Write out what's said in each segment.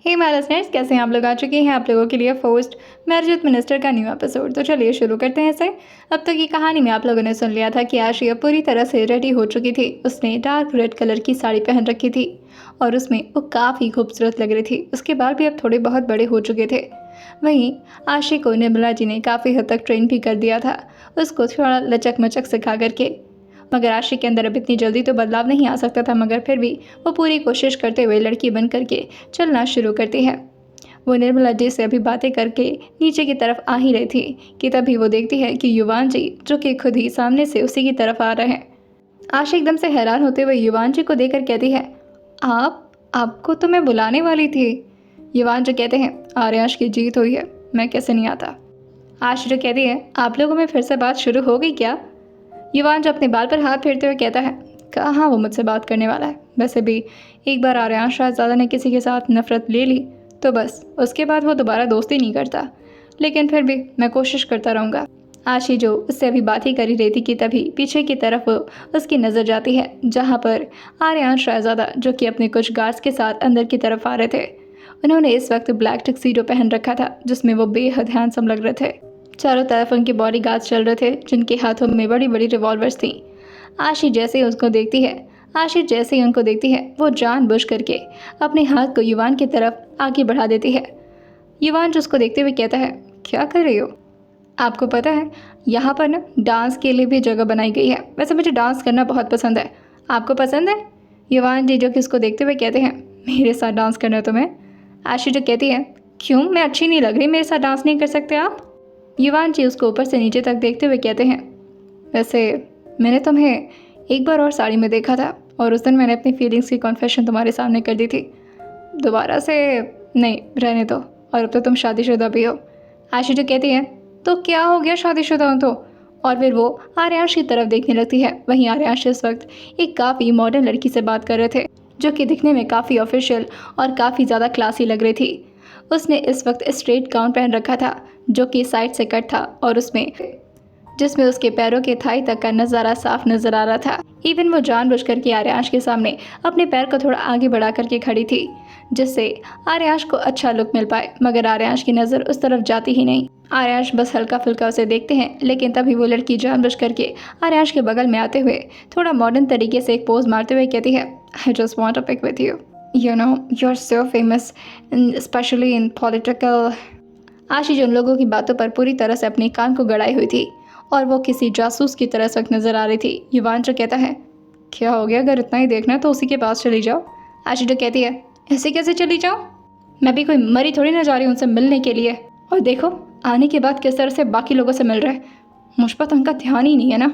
Hey my listeners, कैसे हैं आप लोग? आ चुके हैं आप लोगों के लिए फोर्स्ड मैरिज मिनिस्टर का न्यू एपिसोड। तो चलिए शुरू करते हैं इसे। अब तक की कहानी में आप लोगों ने सुन लिया था कि आशिया पूरी तरह से रेडी हो चुकी थी। उसने डार्क रेड कलर की साड़ी पहन रखी थी और उसमें वो काफ़ी खूबसूरत लग रही थी। उसके बाल भी अब थोड़े बहुत बड़े हो चुके थे। वहीं आशी को निर्मला जी ने काफ़ी हद तक ट्रेन भी कर दिया था, उसको थोड़ा लचक मचक सिखा करके। मगर आशी के अंदर अब इतनी जल्दी तो बदलाव नहीं आ सकता था, मगर फिर भी वो पूरी कोशिश करते हुए लड़की बन करके चलना शुरू करती है। वो निर्मला जी से अभी बातें करके नीचे की तरफ आ ही रही थी कि तभी वो देखती है कि युवान जी जो कि खुद ही सामने से उसी की तरफ आ रहे हैं। आशी एकदम से हैरान होते हुए युवान जी को देखकर कहती है, आपको तो मैं बुलाने वाली थी। युवान जी कहते हैं, आर्याश की जीत हुई है, मैं कैसे नहीं आता। आशी जो कहती है, आप लोगों में फिर से बात शुरू हो गई क्या? युवान जो अपने बाल पर हाथ फेरते हुए कहता है, कहाँ वो मुझसे बात करने वाला है। वैसे भी एक बार आर्यान शहजादा ने किसी के साथ नफरत ले ली तो बस उसके बाद वो दोबारा दोस्ती नहीं करता, लेकिन फिर भी मैं कोशिश करता रहूँगा। आशी जो उससे अभी बात ही कर ही रही थी कि तभी पीछे की तरफ उसकी नज़र जाती है, जहाँ पर आर्यान शहजादा जो कि अपने कुछ गार्ड्स के साथ अंदर की तरफ आ रहे थे। उन्होंने इस वक्त ब्लैक टक्सीडो पहन रखा था जिसमें वो बेहद हैंडसम लग रहे थे। चारों तरफ उनके बॉडी गार्ड्स चल रहे थे जिनके हाथों में बड़ी बड़ी रिवॉल्वर्स थीं। आशी जैसे ही उनको देखती है वो जानबूझ करके अपने हाथ को युवान की तरफ आगे बढ़ा देती है। युवान जो उसको देखते हुए कहता है, क्या कर रही हो? आपको पता है यहाँ पर ना डांस के लिए भी जगह बनाई गई है। वैसे मुझे डांस करना बहुत पसंद है, आपको पसंद है? युवान जी जो कि उसको देखते हुए कहते हैं, मेरे साथ डांस करना तुम्हें? आशी जो कहती है, क्यों, मैं अच्छी नहीं लग रही, मेरे साथ डांस नहीं कर सकते आप? युवान जी उसको ऊपर से नीचे तक देखते हुए कहते हैं, वैसे मैंने तुम्हें एक बार और साड़ी में देखा था और उस दिन मैंने अपनी फीलिंग्स की कॉन्फेशन तुम्हारे सामने कर दी थी। दोबारा से नहीं, रहने दो। और अब तो तुम शादीशुदा भी हो। आशी जो कहती है, तो क्या हो गया, शादीशुदा हूँ तो? और फिर वो आर्यांश की तरफ देखने लगती है। वहीं आर्यांश इस वक्त एक काफ़ी मॉडर्न लड़की से बात कर रहे थे जो कि दिखने में काफ़ी ऑफिशियल और काफ़ी ज़्यादा क्लासी लग रही थी। उसने इस वक्त स्ट्रेट गाउन पहन रखा था जो कि साइड से कट था और जिसमें उसके पैरों के थाई तक का नज़ारा साफ नजर आ रहा था। इवन वो जानबूझ करके आर्यांश के सामने अपने पैर को थोड़ा आगे बढ़ा करके खड़ी थी जिससे आर्यांश को अच्छा लुक मिल पाए, मगर आर्यांश की नज़र उस तरफ जाती ही नहीं। आर्यांश बस हल्का फुल्का उसे देखते हैं, लेकिन तभी वो लड़की जानबूझ करके आर्यांश के बगल में आते हुए थोड़ा मॉडर्न तरीके से एक पोज मारते हुए कहती है, I just want a pic with you, you know you are so famous specially in political. Ashi उन लोगों की बातों पर पूरी तरह से अपने कान को गड़ाई हुई थी और वो किसी जासूस की तरह इस वक्त नजर आ रही थी। युवान जो कहता है, क्या हो गया, अगर इतना ही देखना है तो उसी के पास चली जाओ। आशी जो कहती है, ऐसे कैसे चली जाओ, मैं भी कोई मरी थोड़ी ना जा रही हूँ उनसे मिलने के लिए। और देखो आने के बाद किस तरह से बाकी लोगों से मिल रहा है, मुझ पर तो उनका ध्यान ही नहीं है ना।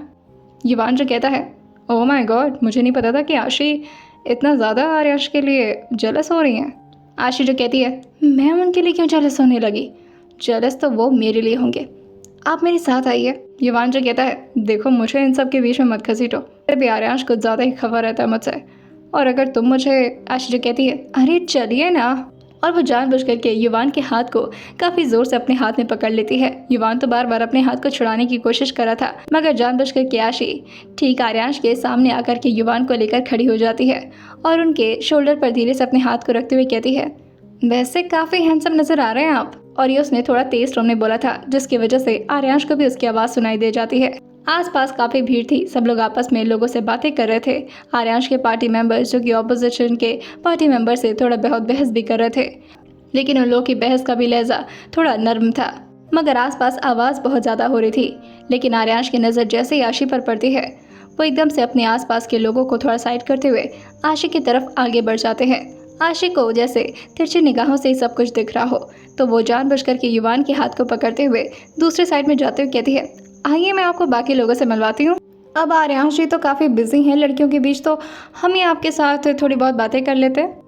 युवान जो कहता है, ओह माय गॉड, मुझे नहीं पता था कि आशी इतना ज़्यादा आर्याश के लिए जेलस हो रही हैं। आशी जो कहती है, मैं उनके लिए क्यों जेलस होने लगी, जेलस तो वो मेरे लिए होंगे, आप मेरे साथ आइए। युवान जो कहता है, देखो मुझे इन सब के बीच में मत घसीटो, फिर भी आर्यांश कुछ ज़्यादा ही खफा रहता है मुझसे, और अगर तुम मुझे। आशी जो कहती है, अरे चलिए ना। और वो जानबूझ करके युवान के हाथ को काफ़ी ज़ोर से अपने हाथ में पकड़ लेती है। युवान तो बार बार अपने हाथ को छुड़ाने की कोशिश कर रहा था, मगर जानबूझ करके आशी ठीक आर्यांश के सामने आकर के युवान को लेकर खड़ी हो जाती है और उनके शोल्डर पर धीरे से अपने हाथ को रखते हुए कहती है, वैसे काफ़ी हैंडसम नज़र आ रहे हैं आप। और ये उसने थोड़ा तेज टोन में बोला था जिसकी वजह से आर्यांश को भी उसकी आवाज़ सुनाई दे जाती है। आसपास काफ़ी भीड़ थी, सब लोग आपस में लोगों से बातें कर रहे थे। आर्यांश के पार्टी मेंबर्स जो कि ऑपोजिशन के पार्टी मेंबर से थोड़ा बहुत बहस भी कर रहे थे, लेकिन उन लोगों की बहस का भी लहजा थोड़ा नर्म था, मगर आसपास आवाज़ बहुत ज़्यादा हो रही थी। लेकिन आर्यांश की नज़र जैसे ही आशी पर पड़ती है वो एकदम से अपने आसपास के लोगों को थोड़ा साइड करते हुए आशी की तरफ आगे बढ़ जाते हैं। आशी को जैसे तिरछी निगाहों से ही सब कुछ दिख रहा हो, तो वो जानबूझ करके युवान के हाथ को पकड़ते हुए दूसरे साइड में जाते हुए कहती है, आइए मैं आपको बाकी लोगों से मिलवाती हूँ। अब आर्यांश जी तो काफ़ी बिजी हैं लड़कियों के बीच, तो हम ही आपके साथ थोड़ी बहुत बातें कर लेते हैं।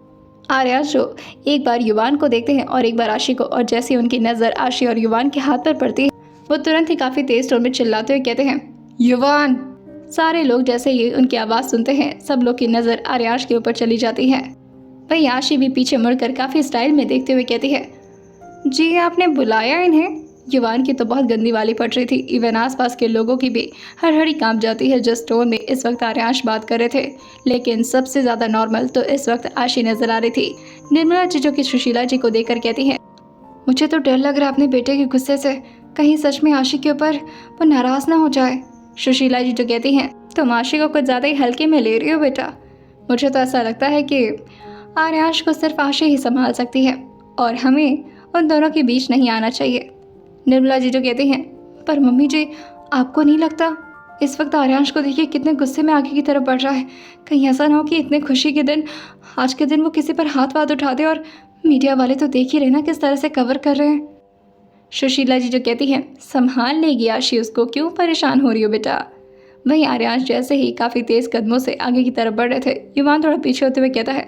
आर्यांश जो एक बार युवान को देखते हैं और एक बार आशी को, और जैसे ही उनकी नज़र आशी और युवान के हाथ पर पड़ती है वो तुरंत ही काफ़ी तेज टोन में चिल्लाते हुए कहते हैं, युवान। सारे लोग जैसे ही उनकी आवाज़ सुनते हैं सब लोग की नज़र आर्यांश के ऊपर चली जाती है। वहीं आशी भी पीछे मुड़कर काफ़ी स्टाइल में देखते हुए कहती है, जी आपने बुलाया इन्हें? युवान की तो बहुत गंदी वाली पड़ रही थी। इवन आसपास के लोगों की भी हड़हड़ी कांप जाती है जिस टोन में इस वक्त आर्यांश बात कर रहे थे। लेकिन सबसे ज़्यादा नॉर्मल तो इस वक्त आशी नज़र आ रही थी, निर्मला जी जो कि सुशीला जी को देखकर कहती है, मुझे तो डर लग रहा है अपने बेटे के गुस्से से, कहीं सच में आशी के ऊपर वो नाराज ना हो जाए। सुशीला जी जो कहती हैं, तुम आशी को कुछ ज़्यादा ही हल्के में ले रही हो बेटा। मुझे तो ऐसा लगता है कि आर्यांश को सिर्फ आशी ही संभाल सकती है और हमें उन दोनों के बीच नहीं आना चाहिए। निर्मला जी जो कहती हैं, पर मम्मी जी आपको नहीं लगता इस वक्त आर्यांश को देखिए कितने गुस्से में आगे की तरफ बढ़ रहा है, कहीं ऐसा ना हो कि इतने खुशी के दिन, आज के दिन वो किसी पर हाथ वाथ उठा दे और मीडिया वाले तो देख ही रहे ना किस तरह से कवर कर रहे हैं। सुशीला जी जो कहती हैं, संभाल लेगी आशी उसको, क्यों परेशान हो रही हो बेटा। वहीं आर्यांश जैसे ही काफ़ी तेज़ कदमों से आगे की तरफ बढ़ रहे थे, युवान थोड़ा पीछे होते हुए कहता है,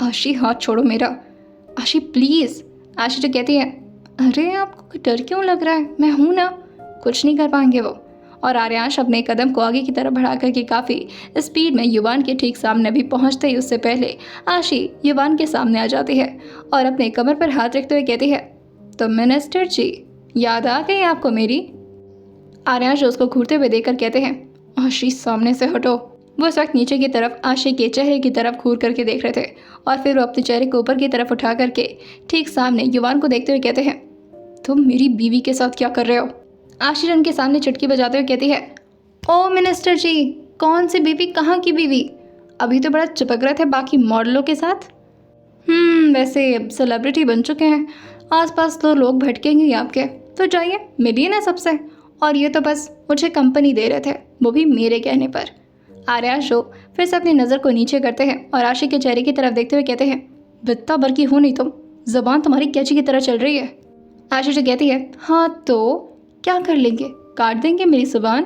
आशी हाथ छोड़ो मेरा, आशी प्लीज़। आशी जो कहती है, अरे आपको डर क्यों लग रहा है, मैं हूँ ना, कुछ नहीं कर पाएंगे वो। और आर्यांश अपने कदम को आगे की तरफ बढ़ा करके काफ़ी स्पीड में युवान के ठीक सामने भी पहुंचते ही उससे पहले आशी युवान के सामने आ जाती है और अपने कमर पर हाथ रखते हुए कहती है, तो मिनिस्टर जी याद आ गई आपको मेरी। आर्यांश उसको घूरते हुए देखकर कहते हैं, आशी सामने से हटो। वो इस वक्त नीचे की तरफ आशी के चेहरे की तरफ घूर करके देख रहे थे और फिर वो अपने चेहरे को ऊपर की तरफ उठा करके ठीक सामने युवान को देखते हुए कहते हैं, तुम मेरी बीवी के साथ क्या कर रहे हो। आशी उनके सामने चुटकी बजाते हुए कहती है, ओ मिनिस्टर जी, कौन सी बीवी, कहाँ की बीवी, अभी तो बड़ा चिपक रहे थे बाकी मॉडलों के साथ। वैसे सेलिब्रिटी बन चुके हैं, आसपास तो लोग भटकेंगे ही आपके, तो जाइए मिलिए ना सबसे। और ये तो बस मुझे कंपनी दे रहे थे, वो भी मेरे कहने पर। आर्यांश फिर से अपनी नज़र को नीचे करते हैं और आशी के चेहरे की तरफ देखते हुए कहते हैं, बित्ता भर की हो नहीं तुम, जबान तुम्हारी कैची की तरह चल रही है। आशी जो कहती है, हाँ तो क्या कर लेंगे, काट देंगे मेरी जुबान,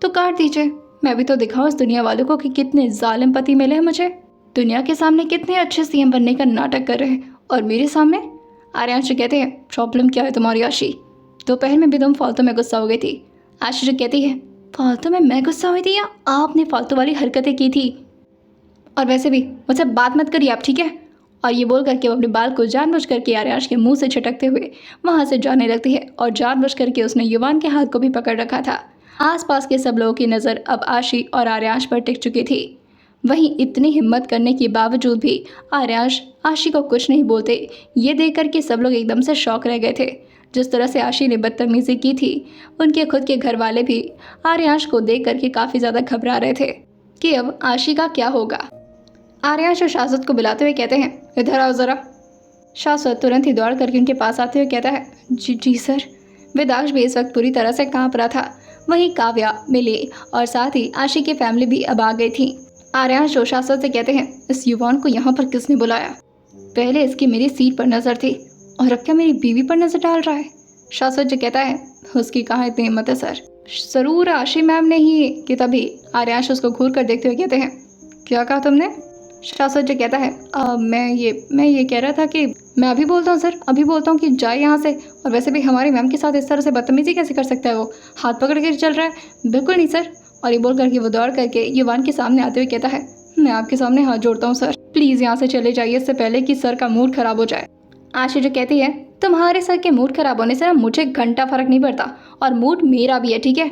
तो काट दीजिए, मैं भी तो दिखाऊं इस दुनिया वालों को कि कितने जालिम पति मिले हैं मुझे। दुनिया के सामने कितने अच्छे सीएम बनने का नाटक कर रहे हैं और मेरे सामने। आर्यांश कहते हैं, प्रॉब्लम क्या है तुम्हारी आशी, दोपहर में भी तुम फालतू में गुस्सा हो गई थी। आशी कहती है, फालतू में मैं गुस्सा हुई थी या आपने फालतू वाली हरकतें की थी, और वैसे भी मुझसे बात मत करिए आप, ठीक है। और ये बोल करके वो अपने बाल को जानबूझ करके आर्यांश के मुंह से झटकते हुए वहाँ से जाने लगती है और जानबूझ करके उसने युवान के हाथ को भी पकड़ रखा था। आसपास के सब लोगों की नज़र अब आशी और आर्यांश पर टिक चुकी थी। वहीं इतनी हिम्मत करने के बावजूद भी आर्यांश आशी को कुछ नहीं बोलते, ये देख करके सब लोग एकदम से शॉक रह गए थे। जिस तरह से आशी ने बदतमीज़ी की थी, उनके खुद के घर वाले भी आर्यांश को देख करके काफ़ी ज़्यादा घबरा रहे थे कि अब आशी का क्या होगा। आर्यांश और शाश्वत को बुलाते हुए कहते हैं, इधर आओ ज़रा। शाश्वत तुरंत ही दौड़ करके उनके पास आते हुए कहता है, जी जी सर। वेदांश भी इस वक्त पूरी तरह से कांप रहा था। वहीं काव्या, मिली और साथ ही आशी की फैमिली भी अब आ गई थी। आर्यांश और शाश्वत से कहते हैं, इस युवान को यहाँ पर किसने बुलाया, पहले इसकी मेरी सीट पर नज़र थी और अब क्या मेरी बीवी पर नज़र डाल रहा है। शाश्वत जो कहता है, उसकी कहाँ इतनी हिम्मत है सर, ज़रूर आशी मैम ने ही। कि तभी आर्यांश उसको घूर कर देखते हुए कहते हैं, क्या कहा तुमने। शाश्वत जो कहता है, मैं ये कह रहा था कि मैं अभी बोलता हूँ सर, अभी बोलता हूँ कि जाए यहाँ से, और वैसे भी हमारी मैम के साथ इस तरह से बदतमीजी कैसे कर सकता है, वो हाथ पकड़ के चल रहा है, बिल्कुल नहीं सर। और ये बोल करके वो दौड़ करके युवान के सामने आते हुए कहता है, मैं आपके सामने हाथ जोड़ता हूँ सर, प्लीज़ यहाँ से चले जाइए इससे पहले कि सर का मूड खराब हो जाए। आशी जो कहती है, तुम्हारे सर के मूड खराब होने से ना मुझे घंटा फर्क नहीं पड़ता, और मूड मेरा भी है, ठीक है।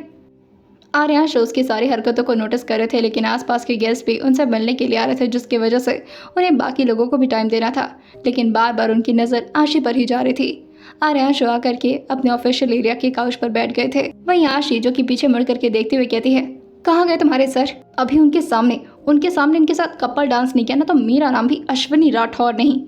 आर्यांश उसकी सारी हरकतों को नोटिस कर रहे थे, लेकिन आसपास के गेस्ट भी उनसे मिलने के लिए आ रहे थे, जिसकी वजह से उन्हें बाकी लोगों को भी टाइम देना था, लेकिन बार बार उनकी नज़र आशी पर ही जा रही थी। आर्यांश आ करके अपने ऑफिशियल एरिया के काउच पर बैठ गए थे। वहीं आशी जो कि पीछे मुड़ करके देखते हुए कहती है, कहाँ गए तुम्हारे सर, अभी उनके सामने इनके साथ कपल डांस नहीं किया ना तो मेरा नाम भी अश्विनी राठौर नहीं।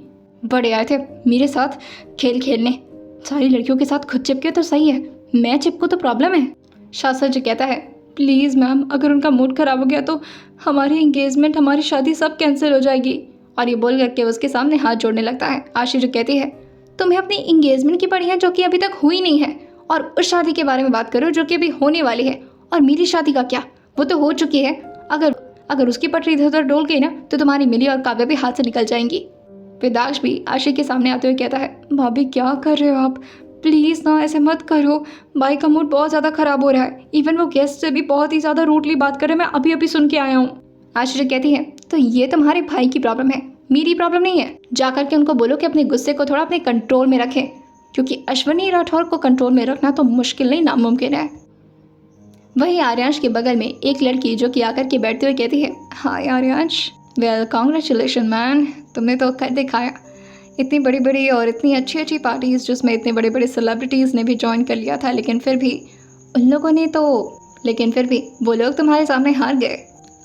बड़े आए थे मेरे साथ खेल खेलने, सारी लड़कियों के साथ खुद चिपके तो सही है, मैं चिपकूँ तो प्रॉब्लम है। शाश्वत जी कहता है, प्लीज़ मैम, अगर उनका मूड ख़राब हो गया तो हमारी एंगेजमेंट, हमारी शादी सब कैंसिल हो जाएगी। और ये बोल करके उसके सामने हाथ जोड़ने लगता है। आशी जो कहती है, तुम्हें अपनी एंगेजमेंट की पड़ी है जो कि अभी तक हुई नहीं है, और उस शादी के बारे में बात करो जो कि अभी होने वाली है, और मेरी शादी का क्या, वो तो हो चुकी है। अगर उसकी पटरी इधर उधर डोल गई ना तो तुम्हारी मिली और काव्या भी हाथ से निकल जाएंगी। वेदांश भी आशी के सामने आते हुए कहता है, भाभी क्या कर रहे हो आप, प्लीज़ ना ऐसे मत करो, भाई का मूड बहुत ज़्यादा ख़राब हो रहा है, इवन वो गेस्ट से भी बहुत ही ज़्यादा रूडली बात कर रहे हैं, मैं अभी अभी सुन के आया हूँ। आशी जो कहती है, तो ये तुम्हारे भाई की प्रॉब्लम है, मेरी प्रॉब्लम नहीं है। जाकर के उनको बोलो कि अपने गुस्से को थोड़ा अपने कंट्रोल में रखें, क्योंकि अश्विनी राठौर को कंट्रोल में रखना तो मुश्किल नहीं, नामुमकिन है। वहीं आर्यांश के बगल में एक लड़की जो कि आकर के बैठते हुए कहती है, हाय आर्यांश, वेल कॉन्ग्रेचुलेशन मैन, तुमने तो कर दिखाया, इतनी बड़ी बड़ी और इतनी अच्छी अच्छी पार्टीज़ जिसमें इतने बड़े बड़े सेलिब्रिटीज़ ने भी ज्वाइन कर लिया था, लेकिन फिर भी उन लोगों ने तो लेकिन फिर भी वो लोग तुम्हारे सामने हार गए।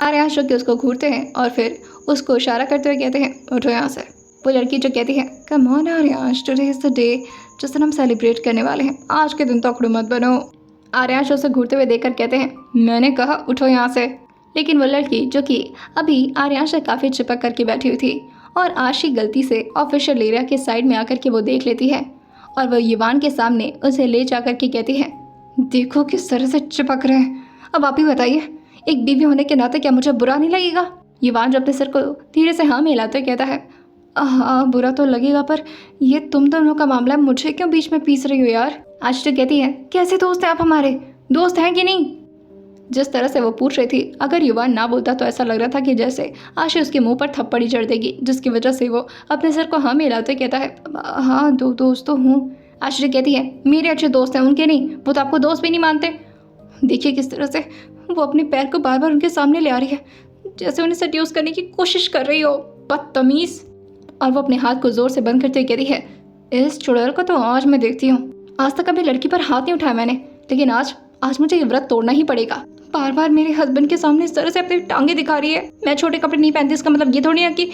आर्याश जो कि उसको घूरते हैं और फिर उसको इशारा करते हुए कहते हैं उठो यहाँ से। वो लड़की जो कहती है come on Aryash, today is the day जिस दिन हम सेलिब्रेट करने वाले हैं, आज के दिन तो अकड़ू मत बनो। आर्याश उसे घूरते हुए देखकर कहते हैं मैंने कहा उठो यहाँ से। लेकिन वो लड़की जो कि अभी आर्याश से काफ़ी चिपक करके बैठी हुई थी और आशी गलती से ऑफिशियल एरिया के साइड में आकर के वो देख लेती है और वो युवान के सामने उसे ले जाकर के कहती है देखो किस तरह से चिपक रहे हैं, अब आप ही बताइए, एक बीवी होने के नाते क्या मुझे बुरा नहीं लगेगा। युवान जो अपने सिर को धीरे से हाँ मिलाते कहता है हाँ बुरा तो लगेगा, पर ये तुम दोनों का मामला है, मुझे क्यों बीच में पीस रही हो यार। आशी कहती है कैसे दोस्त हैं आप, हमारे दोस्त हैं कि नहीं। जिस तरह से वो पूछ रही थी, अगर युवान ना बोलता तो ऐसा लग रहा था कि जैसे आशी उसके मुंह पर थप्पड़ ही जड़ देगी, जिसकी वजह से वो अपने सर को हाँ मिलाते कहता है हाँ दो दोस्त तो हूँ। आशी कहती है मेरे अच्छे दोस्त हैं, उनके नहीं, वो तो आपको दोस्त भी नहीं मानते। देखिए किस तरह से वो अपने पैर को बार बार उनके सामने ले आ रही है, जैसे उन्हें सेड्यूस करने की कोशिश कर रही हो, बदतमीज। और वो अपने हाथ को जोर से बंद करते हुए कहती है इस चुड़ैल को तो आज मैं देखती हूँ, आज तक कभी लड़की पर हाथ नहीं उठाया मैंने, लेकिन आज मुझे ये व्रत तोड़ना ही पड़ेगा। बार बार मेरे हस्बैंड के सामने इस तरह से अपनी टांगे दिखा रही है। मैं छोटे कपड़े नहीं पहनती, इसका मतलब ये थोड़ी है कि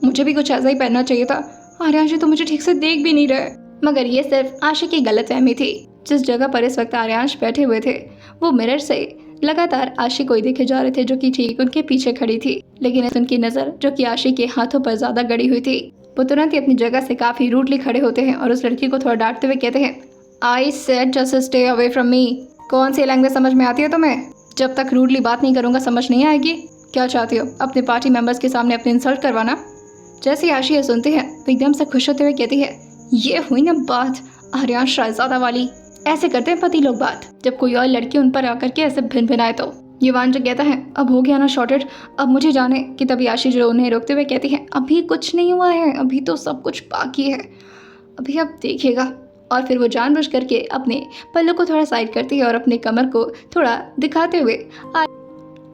मुझे भी कुछ ऐसा ही पहनना चाहिए था। आर्याश तो मुझे ठीक से देख भी नहीं रहे। मगर ये सिर्फ आशी की गलतफहमी थी। जिस जगह पर इस वक्त आर्यांश बैठे हुए थे वो मिरर से लगातार आशी को ही देखे जा रहे थे, जो कि ठीक उनके पीछे खड़ी थी। लेकिन उनकी नज़र जो कि आशी के हाथों पर ज़्यादा गड़ी हुई थी, वो तुरंत ही अपनी जगह से काफ़ी रूडली खड़े होते हैं और उस लड़की को थोड़ा डांटते हुए कहते हैं I said just stay away from me. कौन सी लैंग्वेज समझ में आती है तुम्हें? जब तक रूडली बात नहीं करूँगा समझ नहीं आएगी। क्या चाहती हो, अपने पार्टी मेंबर्स के सामने अपने इंसल्ट करवाना? जैसे ही आशी ये सुनती है तो एकदम से खुश होते हुए कहती है ये हुई ना बात आर्यांश शहजादा वाली। ऐसे करते हैं पति लोग बात, जब कोई और लड़की उन पर आकर के ऐसे भिन भिनाए तो। युवान जो कहता है अब हो गया ना शॉर्टेड, अब मुझे जाने कि। तभी आशी जो उन्हें रोकते हुए कहती है अभी कुछ नहीं हुआ है, अभी तो सब कुछ बाकी है, अभी आप देखिएगा। और फिर वो जानबूझ करके अपने पल्लू को थोड़ा साइड करती है और अपने कमर को थोड़ा दिखाते हुए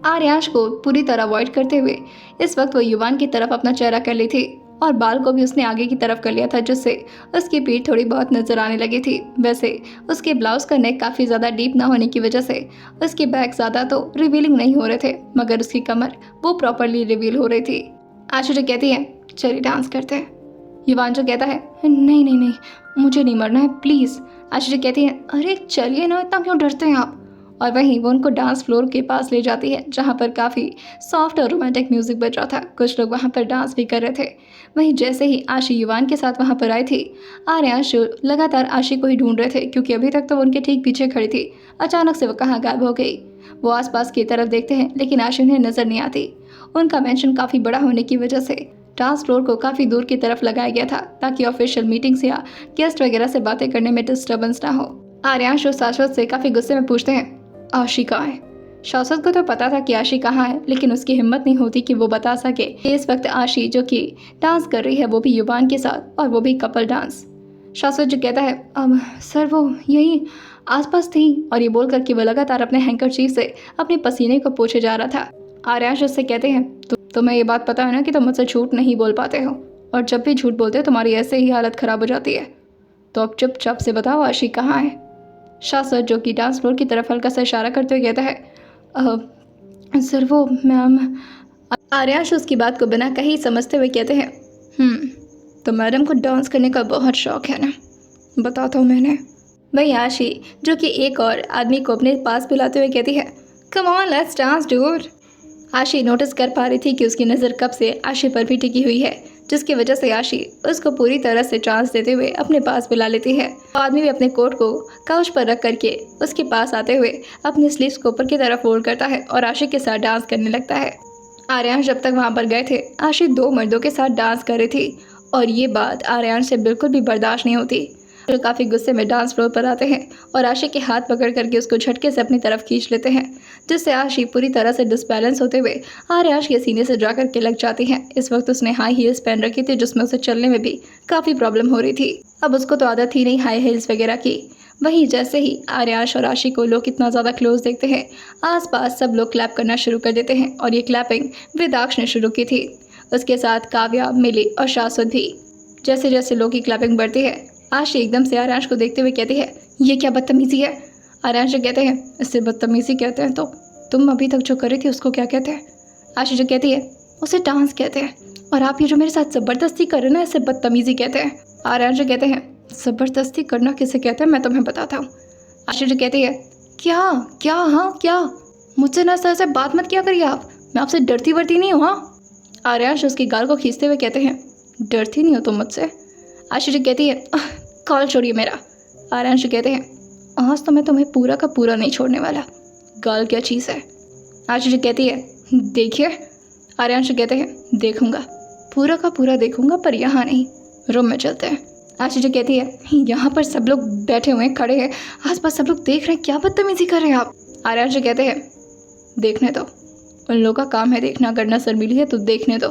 आर्यांश को पूरी तरह अवॉइड करते हुए इस वक्त वो युवान की तरफ अपना चेहरा कर ली थी और बाल को भी उसने आगे की तरफ कर लिया था, जिससे उसकी पीठ थोड़ी बहुत नज़र आने लगी थी। वैसे उसके ब्लाउज़ का नेक काफ़ी ज़्यादा डीप ना होने की वजह से उसके बैक ज़्यादा तो रिवीलिंग नहीं हो रहे थे, मगर उसकी कमर वो प्रॉपरली रिवील हो रही थी। आशु जो कहती है चलिए डांस करते हैं। युवान जो कहता है नहीं नहीं नहीं, मुझे नहीं मरना है प्लीज़। आशु जो कहती है अरे चलिए ना, इतना क्यों डरते हैं आप। और वहीं वो उनको डांस फ्लोर के पास ले जाती है, जहाँ पर काफ़ी सॉफ्ट और रोमांटिक म्यूज़िक बज रहा था। कुछ लोग वहाँ पर डांस भी कर रहे थे। वहीं जैसे ही आशी युवान के साथ वहाँ पर आई थी, आर्यांश लगातार आशी को ही ढूंढ रहे थे, क्योंकि अभी तक तो वो उनके ठीक पीछे खड़ी थी। अचानक से वो कहाँ गायब हो गई। वो आसपास की तरफ देखते हैं, लेकिन आशी उन्हें नज़र नहीं आती। उनका मेंशन काफ़ी बड़ा होने की वजह से डांस फ्लोर को काफ़ी दूर की तरफ लगाया गया था, ताकि ऑफिशियल मीटिंग्स या गेस्ट वगैरह से बातें करने में डिस्टर्बेंस ना हो। आर्यांश और शाश्वत से काफ़ी गुस्से में पूछते हैं आशी कहाँ है। शाश्वत को तो पता था कि आशी कहाँ है, लेकिन उसकी हिम्मत नहीं होती कि वो बता सके। इस वक्त आशी जो कि डांस कर रही है, वो भी युवान के साथ, और वो भी कपल डांस। शाश्वत जो कहता है सर वो यही आसपास थी, और ये बोल करके वो लगातार अपने हैंकरचीफ से अपने पसीने को पोंछे जा रहा था। आर्यांश उससे कहते हैं तुम्हें ये बात पता है ना कि तुम मुझसे झूठ नहीं बोल पाते हो, और जब भी झूठ बोलते हो तुम्हारी ऐसे ही हालत ख़राब हो जाती है। तो अब चुपचाप से बताओ आशी कहाँ है। शाश्वत जो कि डांस फ्लोर की तरफ हल्का सा इशारा करते हुए कहता है सर वो मैम। आर्यांश उसकी बात को बिना कहीं समझते हुए कहते हैं तो मैडम को डांस करने का बहुत शौक है ना, बताता हूँ मैंने। वही आशी जो कि एक और आदमी को अपने पास बुलाते हुए कहती है come on let's dance dude. आशी नोटिस कर पा रही थी कि उसकी नज़र कब से आशी पर भी टिकी हुई है, जिसकी वजह से आशी उसको पूरी तरह से चांस देते हुए अपने पास बुला लेती है। आदमी भी अपने कोट को काउच पर रख करके उसके पास आते हुए अपनी स्लीव्स को ऊपर की तरफ फोल्ड करता है और आशी के साथ डांस करने लगता है। आर्यांश जब तक वहाँ पर गए थे, आशी 2 मर्दों के साथ डांस कर रही थी, और ये बात आर्यांश से बिल्कुल भी बर्दाश्त नहीं होती। जो काफ़ी गुस्से में डांस फ्लोर पर आते हैं और आशी के हाथ पकड़ करके उसको झटके से अपनी तरफ खींच लेते हैं, जिससे आशी पूरी तरह से डिसबैलेंस होते हुए आर्यांश के सीने से जा करके लग जाती है। इस वक्त उसने हाई हील्स पहन रखी थी, जिसमें उसे चलने में भी काफ़ी प्रॉब्लम हो रही थी। अब उसको तो आदत ही नहीं हाई हील्स वगैरह की। वहीं जैसे ही आर्यांश और आशी को लोग इतना ज़्यादा क्लोज देखते हैं, आसपास सब लोग क्लैप करना शुरू कर देते हैं, और ये क्लैपिंग वेदाक्ष ने शुरू की थी, उसके साथ काव्या, मिली और शाश्वत भी। जैसे जैसे लोगों की क्लैपिंग बढ़ती है, आशी एकदम से आर्यांश को देखते हुए कहती है, ये क्या बदतमीजी है। आर्यांश जो कहते हैं, इससे बदतमीजी कहते हैं तो तुम अभी तक जो करी थी उसको क्या कहते हैं। आशी जो कहती है, उसे डांस कहते हैं, और आप ये जो मेरे साथ ज़बरदस्ती कर रहे हो ना, इसे बदतमीजी कहते हैं। आर्यांश जो कहते हैं, ज़बरदस्ती करना किसे कहते हैं मैं तुम्हें बताता हूँ। आशी जो कहती है, क्या क्या हाँ क्या, मुझसे ना इस तरह से बात मत किया करिए आप, मैं आपसे डरती वरती नहीं हूँ। हाँ, आर्यांश उसकी गाल को खींचते हुए कहते हैं, डरती नहीं हो तुम मुझसे। आशी जो कहती है, कॉल छोड़िए मेरा। आर्यांश जो कहते हैं, आज तो मैं तुम्हें पूरा का पूरा नहीं छोड़ने वाला। गाल क्या चीज़ है। आशी जो कहती है, देखिए। आर्यांश जो कहते हैं, देखूंगा, पूरा का पूरा देखूंगा, पर यहाँ नहीं, रूम में चलते हैं। आशी जो कहती है, यहाँ पर सब लोग बैठे हुए हैं, खड़े हैं, आसपास सब लोग देख रहे हैं, क्या बदतमीजी कर रहे हैं आप। आर्यांश जो कहते हैं, देखने दो, उन लोगों का काम है देखना करना, शर्मिली है तो देखने दो,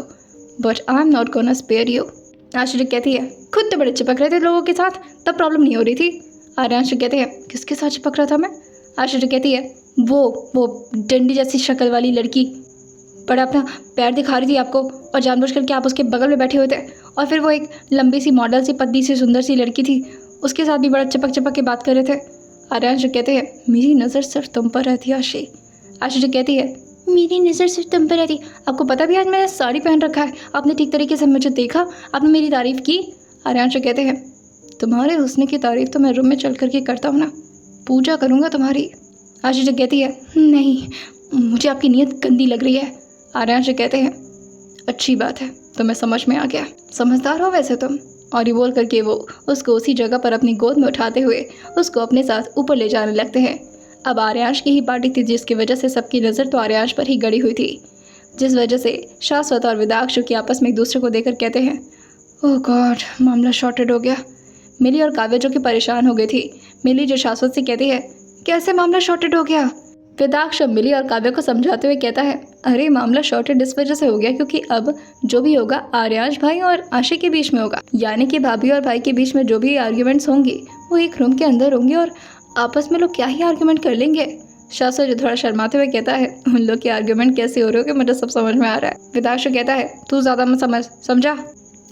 but I am not gonna spare you. Ashi जो कहती है, खुद तो बड़े चिपक रहे थे लोगों के साथ, तब प्रॉब्लम नहीं हो रही थी। आर्यांश जो कहते हैं, किसके साथ चिपक रहा था मैं। आशी जो कहती है, वो डंडी जैसी शक्ल वाली लड़की, बड़ा अपना पैर दिखा रही थी आपको, और जानबूझ करके आप उसके बगल में बैठे हुए थे, और फिर वो एक लंबी सी मॉडल सी पतली सी सुंदर सी लड़की थी, उसके साथ भी बड़ा चिपक चिपक के बात कर रहे थे। आर्यांश जो कहते हैं, मेरी नज़र सिर्फ तुम पर रहती है आशी। आशी जो कहती है, मेरी नज़र सिर्फ तुम पर रहती, आपको पता भी आज मैंने साड़ी पहन रखा है, आपने ठीक तरीके से मुझे देखा, आपने मेरी तारीफ़ की। आर्यांश जो कहते हैं, तुम्हारे हुस्न की तारीफ़ तो मैं रूम में चल करके करता हूँ ना, पूजा करूँगा तुम्हारी। आशी जो कहती है, नहीं, मुझे आपकी नीयत गंदी लग रही है। आर्यांश जो कहते हैं, अच्छी बात है, तुम्हें समझ में आ गया, समझदार हो वैसे तुम। और ये बोल करके वो उसको उसी जगह पर अपनी गोद में उठाते हुए उसको अपने साथ ऊपर ले जाने लगते हैं। अब आर्यांश की ही पार्टी थी, जिसकी वजह से सबकी नज़र तो आर्यांश पर ही गड़ी हुई थी, जिस वजह से शाश्वत और विदाक्षु की आपस में एक दूसरे को देखकर कहते हैं, ओह गॉड, मामला शॉर्टेड हो गया। मिली और काव्य जो कि परेशान हो गई थी, मिली जो शाश्वत से कहती है, कैसे मामला शॉर्टेड हो गया। विदाक्ष मिली और काव्य को समझाते हुए कहता है, अरे मामला शॉर्टेड इस वजह से हो गया क्योंकि अब जो भी होगा आर्यांश भाई और आशी के बीच में होगा, यानी कि भाभी और भाई के बीच में जो भी आर्ग्यूमेंट्स होंगी वो एक रूम के अंदर होंगे, और आपस में लोग क्या ही आर्ग्यूमेंट कर लेंगे। शाश्वत जो थोड़ा शर्माते हुए कहता है, उन लोग के आर्ग्यूमेंट कैसे हो रहे हो कि मुझे सब समझ में आ रहा है। विदाक्ष कहता है, तू ज़्यादा मत समझा,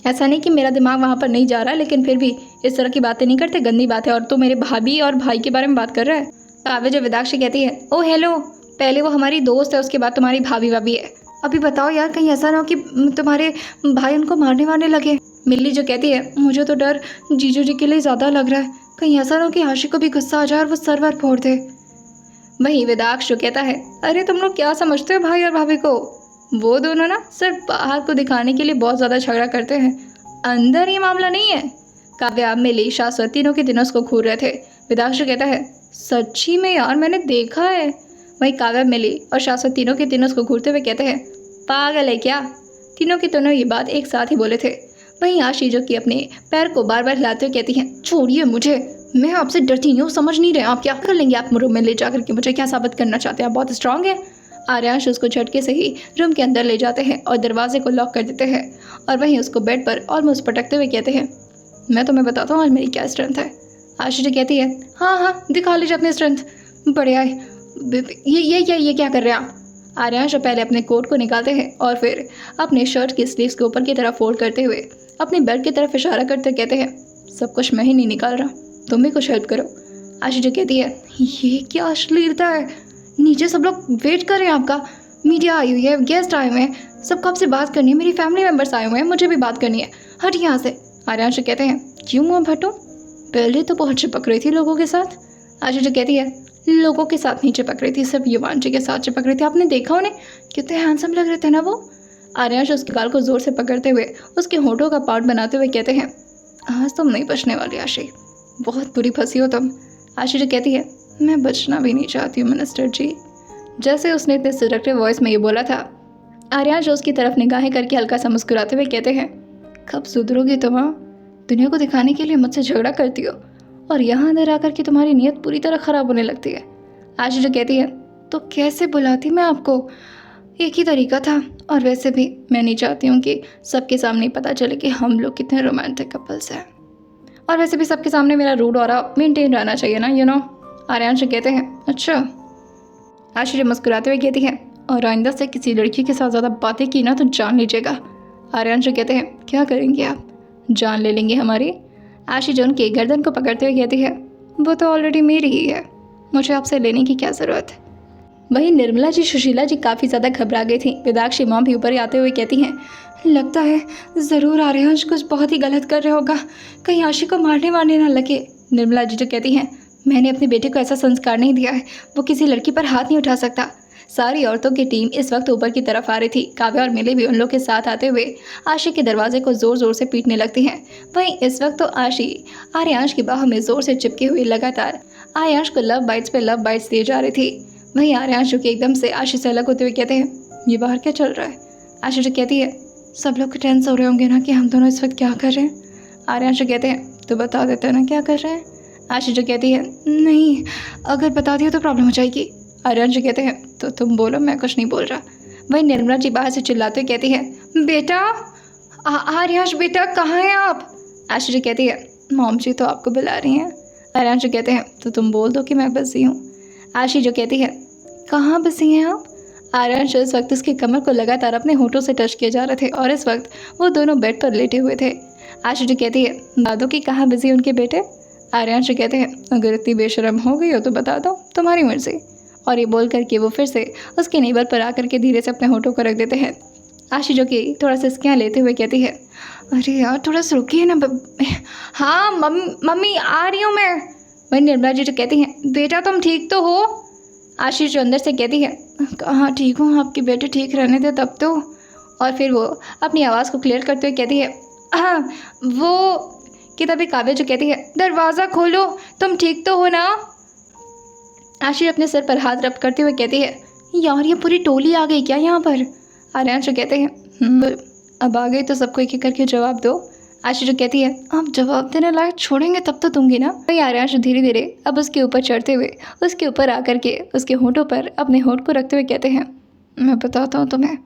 ऐसा नहीं कि मेरा दिमाग वहाँ पर नहीं जा रहा, लेकिन फिर भी इस तरह की बातें नहीं करते, गंदी बात है, और तू मेरे भाभी और भाई के बारे में बात कर रहा है। काव्य जो विदाक्ष कहती है, ओ हेलो, पहले वो हमारी दोस्त है, उसके बाद तुम्हारी भाभी है। अभी बताओ यार, कहीं ऐसा ना हो कि तुम्हारे भाई उनको मारने वारने लगे। मिल्ली जो कहती है, मुझे तो डर जीजू जी के लिए ज़्यादा लग रहा है, कहीं ऐसा ना हो कि आशी को भी गुस्सा आ जाए और वो सरवर फोड़ दे। वहीं विदाक्ष जो कहता है, अरे तुम लोग क्या समझते हो भाई और भाभी को, वो दोनों ना सिर्फ बाहर को दिखाने के लिए बहुत ज़्यादा झगड़ा करते हैं, अंदर ये मामला नहीं है। काव्या, मिली, शाश्वत तीनों के दिनों उसको घूर रहे थे। विदाक्ष कहता है, सच्ची में यार मैंने देखा है। वहीं काव्या, मिली और शाश्वत तीनों के तीनों उसको घूरते हुए कहते हैं, पागल है क्या। तीनों के तीनों ये बात एक साथ ही बोले थे। वहीं आशी जो कि अपने पैर को बार बार हिलाते हुए कहती है, छोड़िए मुझे, मैं आपसे डरती नहीं हूँ, समझ नहीं रहे आप क्या कर लेंगे, आप रूम में ले जाकर के मुझे क्या साबित करना चाहते हैं, आप बहुत स्ट्रांग हैं। आर्यांश उसको झटके से ही रूम के अंदर ले जाते हैं और दरवाजे को लॉक कर देते हैं, और वहीं उसको बेड पर ऑलमोस्ट पटकते हुए कहते हैं, मैं तुम्हें बताता हूँ आज मेरी क्या स्ट्रेंथ है। आशी कहती है, हाँ हाँ दिखा लीजिए अपनी स्ट्रेंथ, बढ़िया है। ये क्या कर रहे हैं आप। आर्यांश पहले अपने कोट को निकालते हैं और फिर अपने शर्ट की स्लीव्स के ऊपर की तरफ फोल्ड करते हुए अपने बेड की तरफ इशारा करते कहते हैं, सब कुछ मैं ही नहीं निकाल रहा, तुम भी कुछ हेल्प करो। आशी कहती है, ये क्या अश्लीलता है, नीचे सब लोग वेट कर रहे हैं आपका, मीडिया आई हुई है, गेस्ट आए हुए हैं, सबको आपसे बात करनी है, मेरी फैमिली मेम्बर्स आए हुए हैं, मुझे भी बात करनी है, हट यहाँ से। आर्यांश कहते हैं, क्यों मुँह भटो, पहले तो बहुत चिपक रही थी लोगों के साथ। आशी कहती है, लोगों के साथ नहीं चिपक रही थी, सिर्फ युवांशी के साथ चिपक रही थी, आपने देखा उन्हें, कितने हैंडसम लग रहे थे ना वो। आर्यांश उसके गाल को जोर से पकड़ते हुए उसके होठों का पार्ट बनाते हुए कहते हैं, आज तुम नहीं बचने वाली आशी, बहुत बुरी फंसी हो तुम। आशी कहती है, मैं बचना भी नहीं चाहती हूँ मिनिस्टर जी। जैसे उसने इतने सिडक्टिव वॉइस में ये बोला था, आर्यांश उसकी तरफ निगाहें करके हल्का सा मुस्कुराते हुए कहते हैं, कब सुधरोगी तुम, दुनिया को दिखाने के लिए मुझसे झगड़ा करती हो और यहाँ अंदर आकर के तुम्हारी नीयत पूरी तरह ख़राब होने लगती है। आशी कहती है, तो कैसे बुलाती मैं आपको, एक ही तरीका था, और वैसे भी मैं नहीं चाहती हूँ कि सबके सामने पता चले कि हम लोग कितने रोमांटिक कपल्स हैं, और वैसे भी सबके सामने मेरा रूड ऑरा मेंटेन रहना चाहिए ना, यू नो। आर्यांश कहते हैं, अच्छा। आशी मुस्कुराते हुए कहती है, और आइंदा से किसी लड़की के साथ ज़्यादा बातें की ना तो जान लीजिएगा। आर्यांश कहते हैं, क्या करेंगे आप, जान ले लेंगे हमारी। आशी जो उनके गर्दन को पकड़ते हुए कहती है, वो तो ऑलरेडी मेरी ही है, मुझे आपसे लेने की क्या ज़रूरत है। वहीं निर्मला जी सुशीला जी काफ़ी ज़्यादा घबरा गई थी। विदाक्षी मॉम भी ऊपर आते हुए कहती हैं, लगता है ज़रूर आर्यांश कुछ बहुत ही गलत कर रहा होगा, कहीं आशी को मारने वारने ना लगे। निर्मला जी जो कहती हैं, मैंने अपने बेटे को ऐसा संस्कार नहीं दिया है, वो किसी लड़की पर हाथ नहीं उठा सकता। सारी औरतों की टीम इस वक्त ऊपर की तरफ आ रही थी। काव्या और मिली भी उन लोग के साथ आते हुए आशी के दरवाजे को ज़ोर ज़ोर से पीटने लगती हैं। वहीं इस वक्त तो आशी आर्यांश की बाहों में ज़ोर से चिपकी हुई लगातार आर्यांश को लव बाइट्स पे लव बाइट्स दिए जा रही थी। वहीं आर्यांश जो कि एकदम से आशी से अलग होते हुए कहते हैं, ये बाहर क्या चल रहा है। आशी जो कहती है, सब लोग टेंस हो रहे होंगे ना कि हम दोनों इस वक्त क्या कर रहे हैं। आर्यांश जो कहते हैं, तो बता देते हैं ना क्या कर रहे हैं। आशी जो कहती है, नहीं अगर बता दिया तो प्रॉब्लम हो जाएगी। आर्यांश जो कहते हैं, तो तुम बोलो, मैं कुछ नहीं बोल रहा। वहीं निर्मला जी बाहर से चिल्लाते हुए कहती है, बेटा आर्यांश बेटा कहाँ हैं आप। आशी जो कहती है, मॉम जी तो आपको बुला रही हैं। आर्यांश जो कहते हैं, तो तुम बोल दो कि मैं बिजी हूँ। आशी जो कहती है, कहाँ बिजी हैं आप। आर्यांश इस वक्त उसकी कमर को लगातार अपने होठों से टच किए जा रहे थे और इस वक्त वो दोनों बेड पर लेटे हुए थे। आशी जो कहती है, दादो की कहाँ बिजी उनके बेटे। आर्यांश जो कहते हैं, अगर इतनी बेशरम हो गई हो तो बता दो, तुम्हारी मर्जी। और ये बोल करके वो फिर से उसके नेबर पर आकर के धीरे से अपने होठों को रख देते हैं। आशी जो कि थोड़ा सा सिसकियाँ लेते हुए कहती है, अरे यार थोड़ा सा रुकिए ना। हाँ मम्मी आ रही हूँ मैं। वही निर्मला जी जो कहती हैं, बेटा तुम ठीक तो हो। आशी जो अंदर से कहती है, कहाँ ठीक हूँ, आपके बेटे ठीक रहने दे तब तो। और फिर वो अपनी आवाज़ को क्लियर करते हुए कहती है, हाँ वो कि तभी काव्या जो कहती है, दरवाज़ा खोलो, तुम ठीक तो हो ना। आशी अपने सर पर हाथ रब करते हुए कहती है, यार ये पूरी टोली आ गई क्या यहाँ पर। आर्यांश जो कहते हैं, अब आ गई तो सबको एक एक करके जवाब दो। आशी जो कहती है, आप जवाब देने लायक छोड़ेंगे तब तो दूंगी ना। वही आर्यांश धीरे धीरे अब उसके ऊपर चढ़ते हुए उसके ऊपर आकर के उसके होठों पर अपने होठ को रखते हुए कहते हैं, मैं बताता हूँ तुम्हें।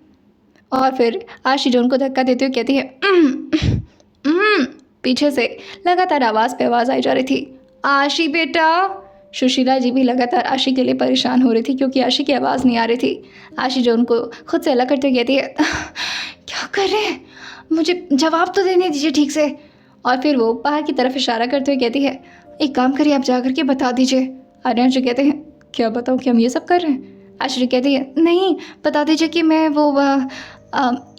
और फिर आशी जो उनको धक्का देते हुए कहती है, पीछे से लगातार आवाज़ पे आवाज़ आई जा रही थी, आशी बेटा। सुशीला जी भी लगातार आशी के लिए परेशान हो रही थी क्योंकि आशी की आवाज़ नहीं आ रही थी। आशी जो उनको खुद से अलग करते हुए कहती है, क्या कर रहे हैं, मुझे जवाब तो देने दीजिए ठीक से। और फिर वो बाहर की तरफ इशारा करते हुए कहती है, एक काम करिए आप जा करके बता दीजिए। आर्यांश जो कहते हैं, क्या बताऊँ कि हम ये सब कर रहे हैं। आशी जो कहती है, नहीं बता दीजिए कि मैं वो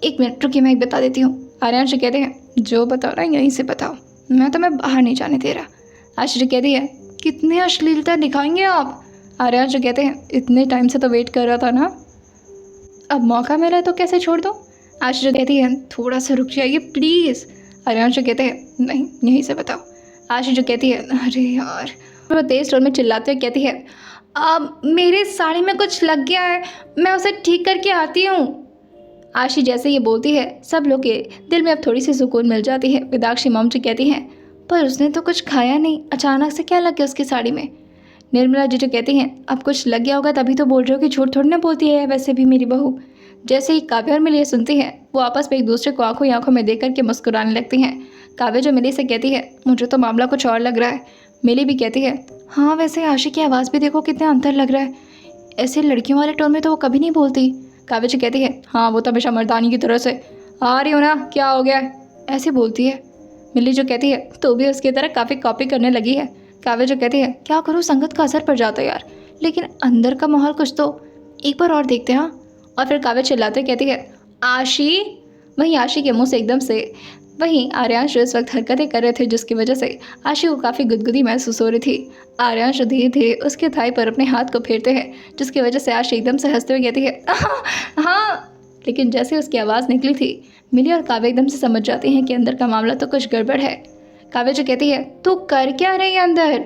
एक मिनट रुकिए मैं बता देती हूँ। आर्यांश जो कहते हैं, जो बताओ ना यहीं से बताओ, मैं तुम्हें बाहर नहीं जाने दे रहा। आशी जो कहती है, कितने अश्लीलता दिखाएंगे आप। आर्यांश जो कहते हैं, इतने टाइम से तो वेट कर रहा था ना, अब मौका मिला तो कैसे छोड़ दो। आशी जो कहती है, थोड़ा सा रुक जाइए प्लीज़। आर्यांश जो कहते हैं, नहीं यहीं से बताओ। आशी जो कहती है, अरे यार। वो तेज़ टोन में चिल्लाते हुए कहती है, मेरे साड़ी में कुछ लग गया है, मैं उसे ठीक करके आती हूँ। आशी जैसे ये बोलती है सब लोग के दिल में अब थोड़ी सी सुकून मिल जाती है। विदाक्षी मॉम जी कहती हैं, पर उसने तो कुछ खाया नहीं, अचानक से क्या लग गया उसकी साड़ी में। निर्मला जी जो कहती हैं, अब कुछ लग गया होगा तभी तो बोल रहे हो कि झूठ थोड़ी ना बोलती है वैसे भी मेरी बहू। जैसे ही काव्या और मिली सुनती हैं वो आपस में एक दूसरे को आंखों ही आंखों में देख करके मुस्कुराने लगती हैं। काव्या जो मिली से कहती है, मुझे तो मामला कुछ और लग रहा है। मिली भी कहती है, हाँ वैसे आशी की आवाज़ भी देखो कितना अंतर लग रहा है, ऐसे लड़कियों वाले टोन में तो वो कभी नहीं बोलती। काव्या जी कहती है, हाँ वो तो हमेशा मर्दानी की तरह से आ रही हो ना, क्या हो गया ऐसे बोलती है। मिली जो कहती है, तो भी उसकी तरह काफ़ी कॉपी करने लगी है। काव्या जो कहती है, क्या करूँ संगत का असर पड़ जाता है यार, लेकिन अंदर का माहौल कुछ तो, एक बार और देखते हैं। और फिर काव्या चिल्लाते कहती है, आशी। वहीं आशी के मुंह से एकदम से वहीं आर्यांश इस वक्त हरकतें कर रहे थे जिसकी वजह से आशी को काफ़ी गुदगुदी महसूस हो रही थी। आर्यांश धीरे धीरे उसके थाई पर अपने हाथ को फेरते हैं जिसकी वजह से आशी एकदम से हंसते हुए कहती है, हाँ। लेकिन जैसे उसकी आवाज़ निकली थी मिली और काव्या एकदम से समझ जाती हैं कि अंदर का मामला तो कुछ गड़बड़ है। काव्या जो कहती है, तू कर क्या रही है अंदर।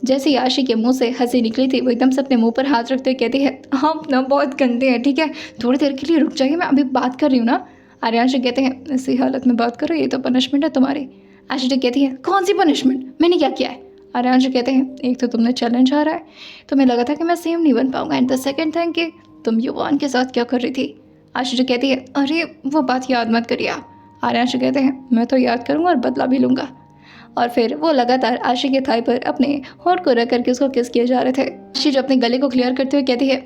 जैसे ही आशी के मुंह से हंसी निकली थी वो एकदम से अपने मुंह पर हाथ रखते हुए कहती है, हम ना बहुत गंदे हैं, ठीक है थोड़ी देर के लिए रुक जाइए, मैं अभी बात कर रही हूँ ना। आर्यांश कहते हैं, इसी हालत में बात करो, ये तो पनिशमेंट है तुम्हारी। आशी जो कहती है, कौन सी पनिशमेंट, मैंने क्या किया है। आर्यांश कहते हैं, एक तो तुमने चैलेंज हारा है, तुम्हें लगा था कि मैं सेम नहीं बन पाऊंगा, एंड द सेकंड थिंग कि तुम युवान के साथ क्या कर रही थी। आशी जो कहती है, अरे वो बात याद मत करिए आप। आर्यांश कहते हैं, मैं तो याद करूँगा और बदला भी लूँगा। और फिर वो लगातार आशी के थाई पर अपने होंठ को रख करके उसको किस किए जा रहे थे। आशी जो अपने गले को क्लियर करते हुए कहती है,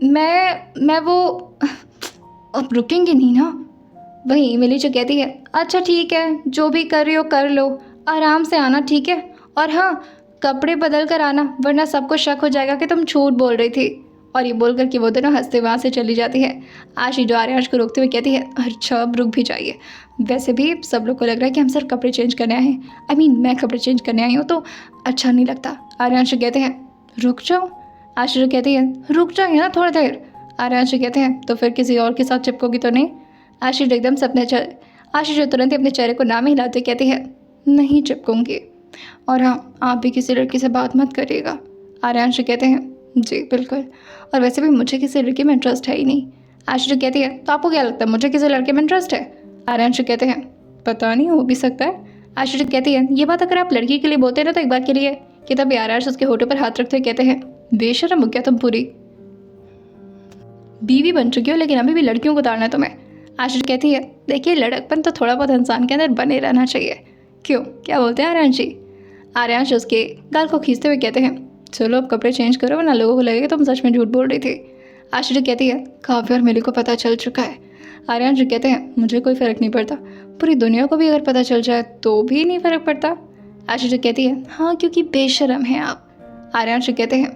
मैं वो अब रुकेंगे नहीं ना, वहीं मिली जो कहती है, अच्छा ठीक है, जो भी कर रही हो कर लो, आराम से आना, ठीक है? और हाँ, कपड़े बदल कर आना, वरना सबको शक हो जाएगा कि तुम झूठ बोल रही थी। और ये बोल कर कि वो दोनों हंसते वहाँ से चली जाती है। आशी जो आर्यांश को रोकते हुए कहती है, अच्छा अब रुक भी जाइए, वैसे भी सब लोग को लग रहा है कि हम सिर्फ कपड़े चेंज करने आए हैं। मैं कपड़े चेंज करने आई हूँ तो अच्छा नहीं लगता। आर्यांश कहते हैं, रुक जाओ। आशी कहती है, रुक जाइए ना थोड़ी देर। आर्यांश कहते हैं, तो फिर किसी और के साथ चिपकोगी तो नहीं? आशीष एकदम से आशीष तुरंत ही अपने चेहरे को नाम हिलाते कहती है, नहीं चिपकूंगी, और हाँ, आप भी किसी लड़की से बात मत करिएगा। आर्यांश कहते हैं, जी बिल्कुल, और वैसे भी मुझे किसी लड़की में इंटरेस्ट है ही नहीं। आशीष कहती है, तो आपको क्या लगता है मुझे किसी लड़के में इंटरेस्ट है? आर्यांश कहते हैं, पता नहीं, हो भी सकता है। आशीष कहती है, ये बात अगर आप लड़की के लिए बोलते हैं ना तो एक बार के लिए कि तभी आर्यांश उसके होठों पर हाथ रखते हुए कहते हैं, बेशर्म हो क्या तुम, पूरी बीवी बन चुकी हो लेकिन अभी भी लड़कियों को ताड़ना है तुम्हें। आशीष कहती है, देखिए लड़कपन तो थोड़ा बहुत इंसान के अंदर बने रहना चाहिए, क्यों, क्या बोलते हैं आर्यांश जी? आर्यांश उसके गाल को खींचते हुए कहते हैं, चलो अब कपड़े चेंज करो वरना लोगों को लगेगा तुम सच में झूठ बोल रही थी। आशीष कहती है, काव्य और मिली को पता चल चुका है। आर्यांश कहते हैं, मुझे कोई फ़र्क नहीं पड़ता, पूरी दुनिया को भी अगर पता चल जाए तो भी नहीं फ़र्क पड़ता। आशीष कहती है, हाँ क्योंकि बेशर्म हैं आप। आर्यांश कहते हैं,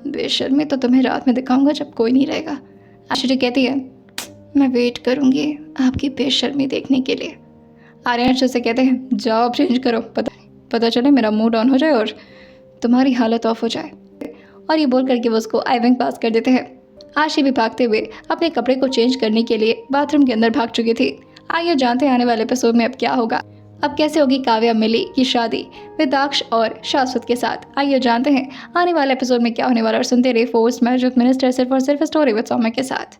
बेशर्मी तो तुम्हें रात में दिखाऊंगा जब कोई नहीं रहेगा। आशीष कहती है, मैं वेट करूंगी आपकी बेशर्मी देखने के लिए। आर्यांश से कहते हैं, जाओ अब चेंज करो, पता चले मेरा मूड ऑन हो जाए और तुम्हारी हालत ऑफ हो जाए। और ये बोल करके वो उसको आई विंग पास कर देते हैं। आशी भी भागते हुए अपने कपड़े को चेंज करने के लिए बाथरूम के अंदर भाग चुकी थी। आइए जानते हैं आने वाले एपिसोड में अब क्या होगा, अब कैसे होगी काव्या मिली की शादी विदाक्ष और शाश्वत के साथ। आइए जानते हैं आने वाले एपिसोड में क्या होने वाला, और सुनते रहिए फोर्स्ड मैरिज विद मिनिस्टर सिर्फ और सिर्फ स्टोरी विद सौम्या के साथ।